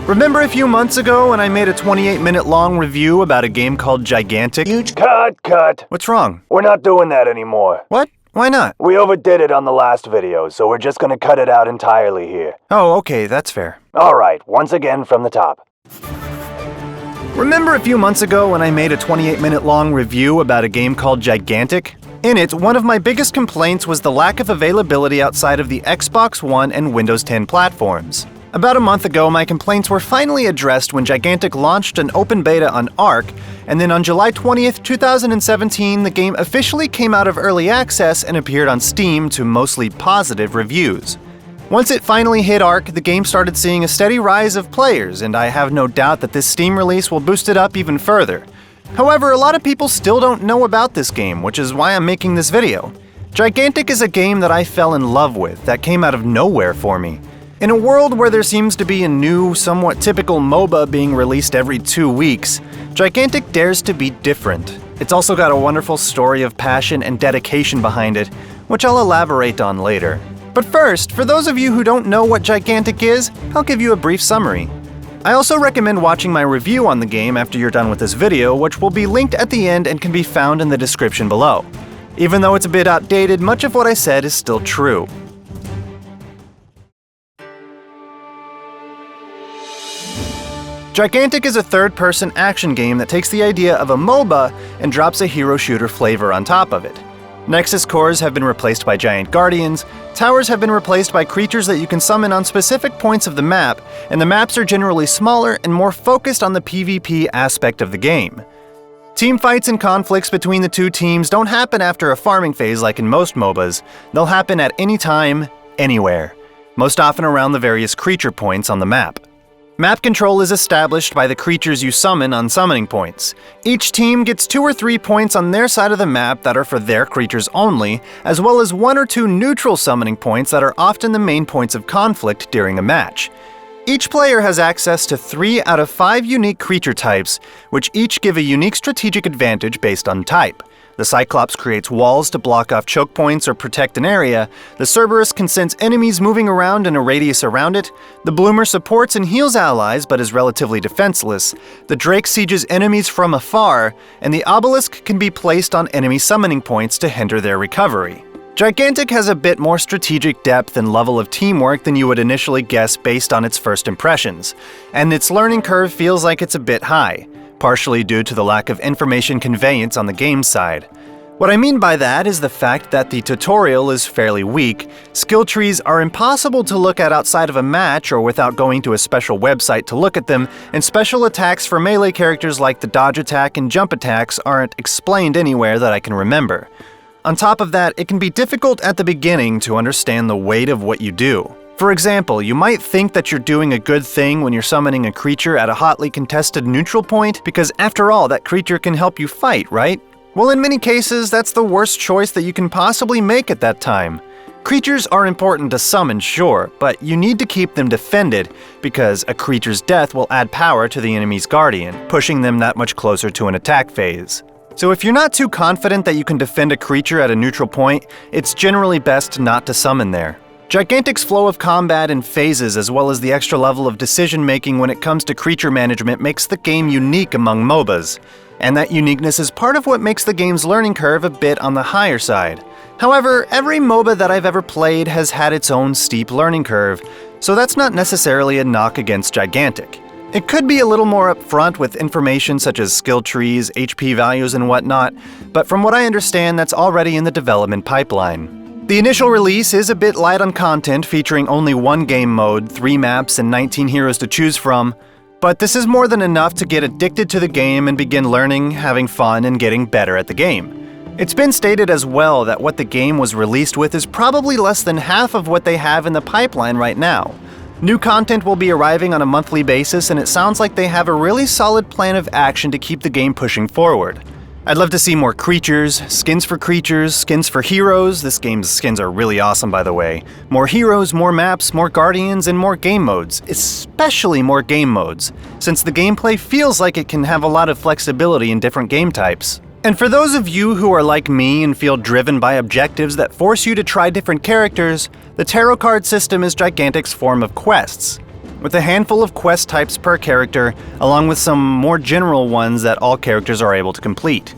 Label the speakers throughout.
Speaker 1: Remember a few months ago when I made a 28-minute long review about a game called Gigantic?
Speaker 2: Cut.
Speaker 1: What's wrong?
Speaker 2: We're not doing that anymore.
Speaker 1: What? Why not?
Speaker 2: We overdid it on the last video, so we're just gonna cut it out entirely here.
Speaker 1: Oh, okay, that's fair.
Speaker 2: Alright, once again from the top.
Speaker 1: Remember a few months ago when I made a 28-minute long review about a game called Gigantic? In it, one of my biggest complaints was the lack of availability outside of the Xbox One and Windows 10 platforms. About a month ago, my complaints were finally addressed when Gigantic launched an open beta on Arc, and then on July 20th, 2017, the game officially came out of early access and appeared on Steam to mostly positive reviews. Once it finally hit Arc, the game started seeing a steady rise of players, and I have no doubt that this Steam release will boost it up even further. However, a lot of people still don't know about this game, which is why I'm making this video. Gigantic is a game that I fell in love with, that came out of nowhere for me. In a world where there seems to be a new, somewhat typical MOBA being released every 2 weeks, Gigantic dares to be different. It's also got a wonderful story of passion and dedication behind it, which I'll elaborate on later. But first, for those of you who don't know what Gigantic is, I'll give you a brief summary. I also recommend watching my review on the game after you're done with this video, which will be linked at the end and can be found in the description below. Even though it's a bit outdated, much of what I said is still true. Gigantic is a third-person action game that takes the idea of a MOBA and drops a hero shooter flavor on top of it. Nexus cores have been replaced by giant guardians, towers have been replaced by creatures that you can summon on specific points of the map, and the maps are generally smaller and more focused on the PvP aspect of the game. Team fights and conflicts between the two teams don't happen after a farming phase like in most MOBAs, they'll happen at any time, anywhere, most often around the various creature points on the map. Map control is established by the creatures you summon on summoning points. Each team gets 2 or 3 points on their side of the map that are for their creatures only, as well as 1 or 2 neutral summoning points that are often the main points of conflict during a match. Each player has access to 3 out of 5 unique creature types, which each give a unique strategic advantage based on type. The Cyclops creates walls to block off choke points or protect an area, the Cerberus can sense enemies moving around in a radius around it, the Bloomer supports and heals allies but is relatively defenseless, the Drake sieges enemies from afar, and the Obelisk can be placed on enemy summoning points to hinder their recovery. Gigantic has a bit more strategic depth and level of teamwork than you would initially guess based on its first impressions, and its learning curve feels like it's a bit high, partially due to the lack of information conveyance on the game side. What I mean by that is the fact that the tutorial is fairly weak, skill trees are impossible to look at outside of a match or without going to a special website to look at them, and special attacks for melee characters like the dodge attack and jump attacks aren't explained anywhere that I can remember. On top of that, it can be difficult at the beginning to understand the weight of what you do. For example, you might think that you're doing a good thing when you're summoning a creature at a hotly contested neutral point, because after all, that creature can help you fight, right? Well, in many cases, that's the worst choice that you can possibly make at that time. Creatures are important to summon, sure, but you need to keep them defended, because a creature's death will add power to the enemy's guardian, pushing them that much closer to an attack phase. So if you're not too confident that you can defend a creature at a neutral point, it's generally best not to summon there. Gigantic's flow of combat and phases, as well as the extra level of decision-making when it comes to creature management, makes the game unique among MOBAs. And that uniqueness is part of what makes the game's learning curve a bit on the higher side. However, every MOBA that I've ever played has had its own steep learning curve, so that's not necessarily a knock against Gigantic. It could be a little more upfront with information such as skill trees, HP values, and whatnot, but from what I understand, that's already in the development pipeline. The initial release is a bit light on content, featuring only 1 game mode, 3 maps, and 19 heroes to choose from, but this is more than enough to get addicted to the game and begin learning, having fun, and getting better at the game. It's been stated as well that what the game was released with is probably less than half of what they have in the pipeline right now. New content will be arriving on a monthly basis, and it sounds like they have a really solid plan of action to keep the game pushing forward. I'd love to see more creatures, skins for heroes. This game's skins are really awesome, by the way. More heroes, more maps, more guardians, and more game modes, especially more game modes, since the gameplay feels like it can have a lot of flexibility in different game types. And for those of you who are like me and feel driven by objectives that force you to try different characters, the tarot card system is Gigantic's form of quests. with a handful of quest types per character, along with some more general ones that all characters are able to complete.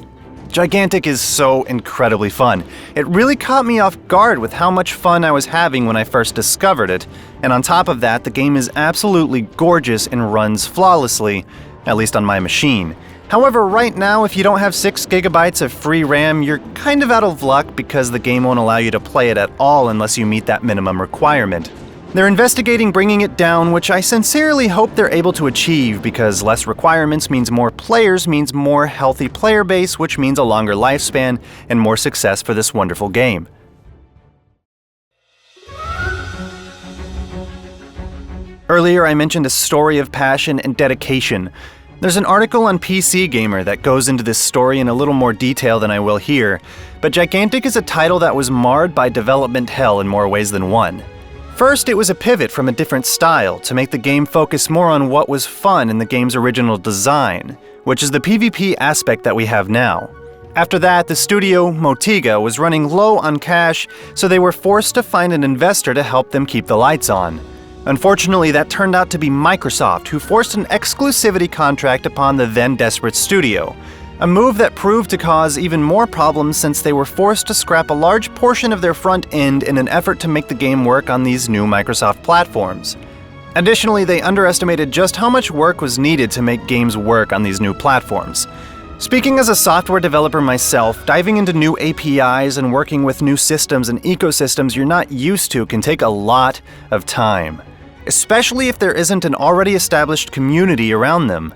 Speaker 1: Gigantic is so incredibly fun. It really caught me off guard with how much fun I was having when I first discovered it, and on top of that, the game is absolutely gorgeous and runs flawlessly, at least on my machine. However, right now, if you don't have 6 GB of free RAM, you're kind of out of luck because the game won't allow you to play it at all unless you meet that minimum requirement. They're investigating bringing it down, which I sincerely hope they're able to achieve, because less requirements means more players means more healthy player base, which means a longer lifespan and more success for this wonderful game. Earlier I mentioned a story of passion and dedication. There's an article on PC Gamer that goes into this story in a little more detail than I will here, but Gigantic is a title that was marred by development hell in more ways than one. First, it was a pivot from a different style to make the game focus more on what was fun in the game's original design, which is the PvP aspect that we have now. After that, the studio, Motiga, was running low on cash, so they were forced to find an investor to help them keep the lights on. Unfortunately, that turned out to be Microsoft, who forced an exclusivity contract upon the then desperate studio. A move that proved to cause even more problems since they were forced to scrap a large portion of their front end in an effort to make the game work on these new Microsoft platforms. Additionally, they underestimated just how much work was needed to make games work on these new platforms. Speaking as a software developer myself, diving into new APIs and working with new systems and ecosystems you're not used to can take a lot of time, especially if there isn't an already established community around them.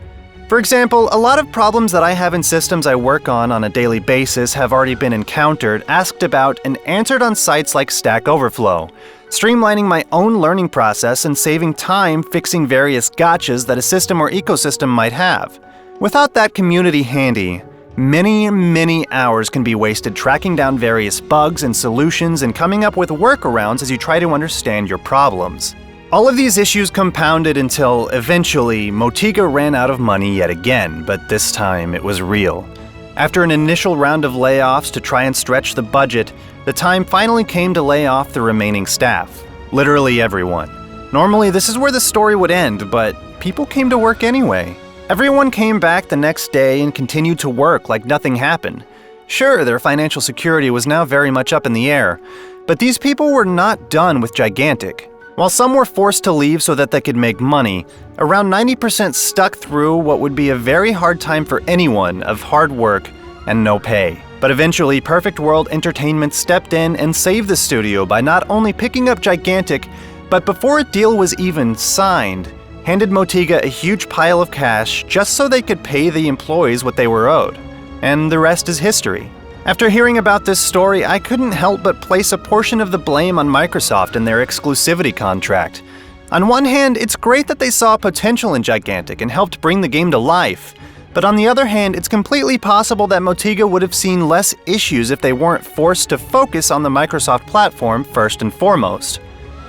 Speaker 1: For example, a lot of problems that I have in systems I work on a daily basis have already been encountered, asked about, and answered on sites like Stack Overflow, streamlining my own learning process and saving time fixing various gotchas that a system or ecosystem might have. Without that community handy, many hours can be wasted tracking down various bugs and solutions and coming up with workarounds as you try to understand your problems. All of these issues compounded until, eventually, Motiga ran out of money yet again, but this time it was real. After an initial round of layoffs to try and stretch the budget, the time finally came to lay off the remaining staff. Literally everyone. Normally this is where the story would end, but people came to work anyway. Everyone came back the next day and continued to work like nothing happened. Sure, their financial security was now very much up in the air, but these people were not done with Gigantic. While some were forced to leave so that they could make money, around 90% stuck through what would be a very hard time for anyone of hard work and no pay. But eventually, Perfect World Entertainment stepped in and saved the studio by not only picking up Gigantic, but before a deal was even signed, handed Motiga a huge pile of cash just so they could pay the employees what they were owed. And the rest is history. After hearing about this story, I couldn't help but place a portion of the blame on Microsoft and their exclusivity contract. On one hand, it's great that they saw potential in Gigantic and helped bring the game to life. But on the other hand, it's completely possible that Motiga would have seen less issues if they weren't forced to focus on the Microsoft platform first and foremost.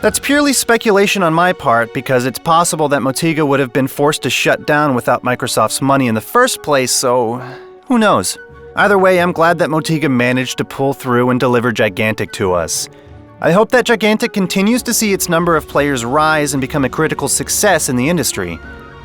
Speaker 1: That's purely speculation on my part, because it's possible that Motiga would have been forced to shut down without Microsoft's money in the first place, so who knows? Either way, I'm glad that Motiga managed to pull through and deliver Gigantic to us. I hope that Gigantic continues to see its number of players rise and become a critical success in the industry.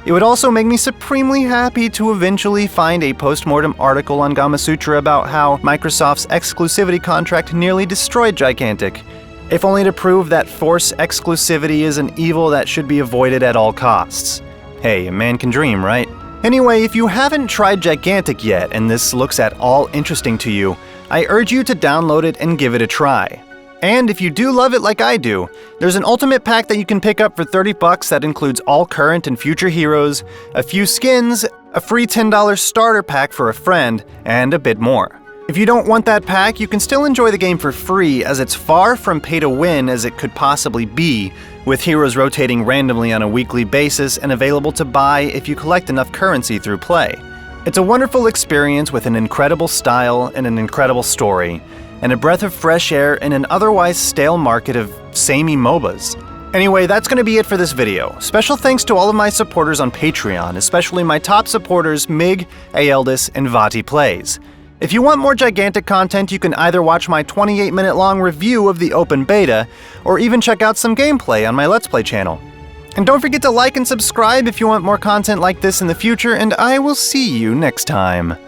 Speaker 1: It would also make me supremely happy to eventually find a post-mortem article on Gamasutra about how Microsoft's exclusivity contract nearly destroyed Gigantic, if only to prove that forced exclusivity is an evil that should be avoided at all costs. Hey, a man can dream, right? Anyway, if you haven't tried Gigantic yet and this looks at all interesting to you, I urge you to download it and give it a try. And if you do love it like I do, there's an ultimate pack that you can pick up for $30 that includes all current and future heroes, a few skins, a free $10 starter pack for a friend, and a bit more. If you don't want that pack, you can still enjoy the game for free, as it's far from pay to win as it could possibly be, with heroes rotating randomly on a weekly basis and available to buy if you collect enough currency through play. It's a wonderful experience with an incredible style and an incredible story, and a breath of fresh air in an otherwise stale market of samey MOBAs. Anyway, that's going to be it for this video. Special thanks to all of my supporters on Patreon, especially my top supporters Mig, Aeldis, and Vati Plays. If you want more Gigantic content, you can either watch my 28-minute long review of the open beta, or even check out some gameplay on my Let's Play channel. And don't forget to like and subscribe if you want more content like this in the future, and I will see you next time.